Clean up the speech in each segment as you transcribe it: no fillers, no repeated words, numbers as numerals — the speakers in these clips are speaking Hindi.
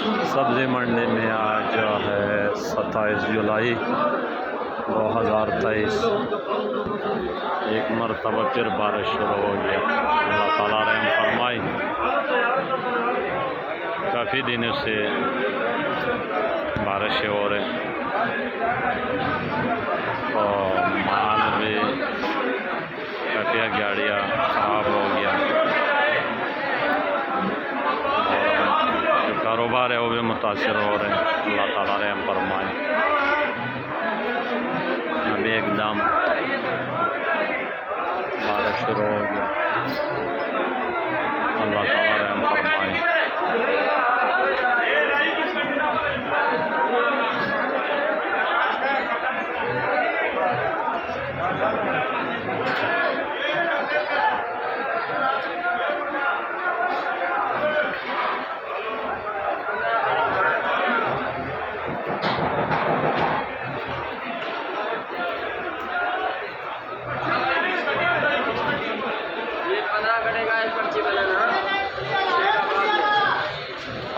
सब्ज़ी मंडी में आज है 27 जुलाई 2023। एक मरतबा फिर बारिश शुरू हो गया। अल्लाह ताला रहम फरमाए। काफ़ी दिनों से बारिशें हो रही और माल भी काफ़ी गाड़ियाँ ख़राब हो गया। कारोबार है वो भी मुतासिर हो रहे हैं। अल्लाह ताला रहम फरमाए। अभी एकदम बारिश शुरू हो गया। अल्लाह ताला रहम फरमाए।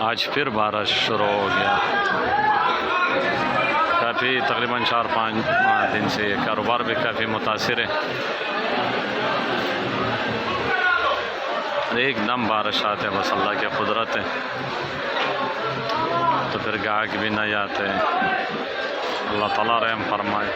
आज फिर बारिश शुरू हो गया। काफ़ी तकरीबन 4-5 दिन से कारोबार भी काफ़ी मुतासिर है। एकदम बारिश आते हैं, बस अल्लाह की कुदरत है। तो फिर गाहक भी नहीं आते हैं। अल्लाह ताला रहम फरमाए।